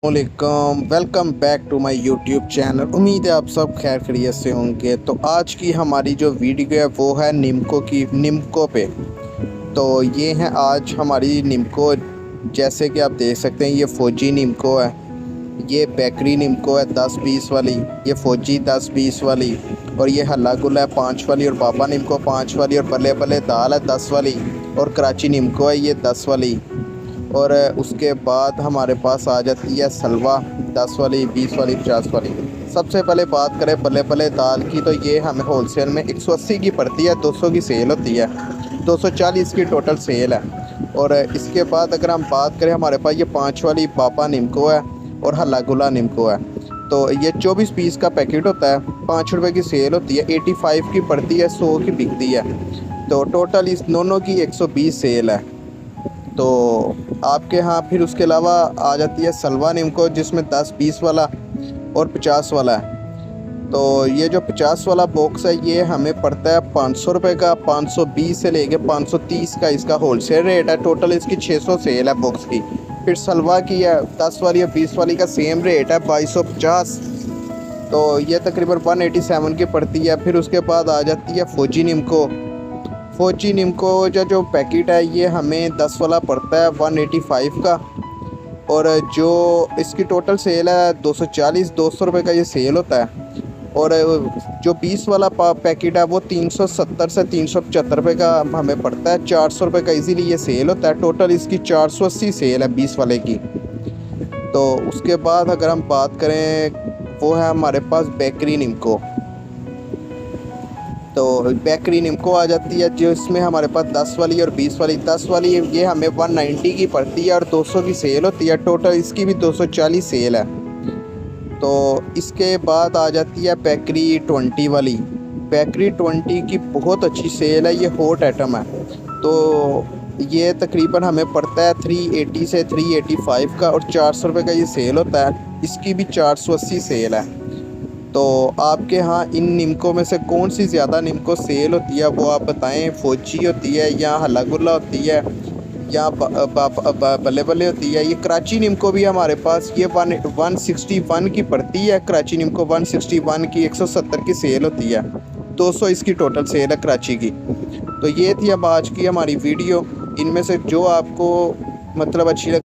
वालेकुम, welcome back to my YouTube channel. उम्मीद है आप सब खैर खैरियत से होंगे। तो आज की हमारी जो वीडियो है वो है निम्को पे। तो ये है आज हमारी निम्को। जैसे कि आप देख सकते हैं, ये फौजी निम्को है, ये बेकरी निम्को है 10-20 वाली, ये फौजी 10-20 वाली, और ये हल्ला गुल्ला है 5 वाली, और बाबा निम्को 5 वाली, और बल्ले बल्ले दाल है 10 वाली, और कराची निम्को है ये 10 वाली। और उसके बाद हमारे पास आ जाती है सलवा 10 वाली, 20 वाली, 50 वाली। सबसे पहले बात करें बल्ले बल्ले दाल की, तो ये हमें होलसेल में 180 की पड़ती है, 200 की सेल होती है, 240 की टोटल सेल है। और इसके बाद अगर हम बात करें, हमारे पास ये 5 वाली बाबा निम्को है और हल्ला गुला निम्को है। तो ये 24 पीस का पैकेट होता है, 5 रुपये की सेल होती है, 85 की पड़ती है, 100 की बिकती है। तो टोटल इस दोनों की 120 सेल है। तो आपके यहाँ फिर उसके अलावा आ जाती है सलवा निम्को, जिसमें 10-20 वाला और 50 वाला है। तो ये जो 50 वाला बॉक्स है ये हमें पड़ता है 500 रुपये का, 520 से लेके 530 का इसका होलसेल रेट है। टोटल इसकी 600 सेल है बॉक्स की। फिर सलवा की है 10 वाली और 20 वाली का सेम रेट है 2250। तो ये तकरीबन 187 की पड़ती है। फिर उसके बाद आ जाती है फौजी निम्को। फौजी निम्को जो पैकेट है ये हमें 10 वाला पड़ता है 185 का, और जो इसकी टोटल सेल है 240-200 रुपये का ये सेल होता है। और जो 20 वाला पैकेट है वो 370 से 375 रुपये का हमें पड़ता है, 400 रुपये का इजीली ये सेल होता है। टोटल इसकी 480 सेल है 20 वाले की। तो उसके बाद अगर हम बात करें, वो है हमारे पास बेकरी निम्को। तो बेकरी निम्को आ जाती है, जो इसमें हमारे पास 10 वाली और 20 वाली। 10 वाली ये हमें 190 की पड़ती है और 200 की सेल होती है। टोटल इसकी भी 240 सेल है। तो इसके बाद आ जाती है बेकरी 20 वाली। बेकरी 20 की बहुत अच्छी सेल है, ये हॉट आइटम है। तो ये तकरीबन हमें पड़ता है 380 से 385 का, और 400 रुपये का ये सेल होता है। इसकी भी 480 सेल है। तो आपके यहाँ इन निम्को में से कौन सी ज़्यादा निम्को सेल होती है वो आप बताएं। फौजी होती है या हल्ला गुल्ला होती है या बल्ले बल्ले होती है। ये कराची निम्को भी हमारे पास, ये 161 की पड़ती है। कराची निम्को 161 की 170 की सेल होती है, 200 इसकी टोटल सेल है कराची की। तो ये थी अब आज की हमारी वीडियो। इनमें से जो आपको मतलब अच्छी लग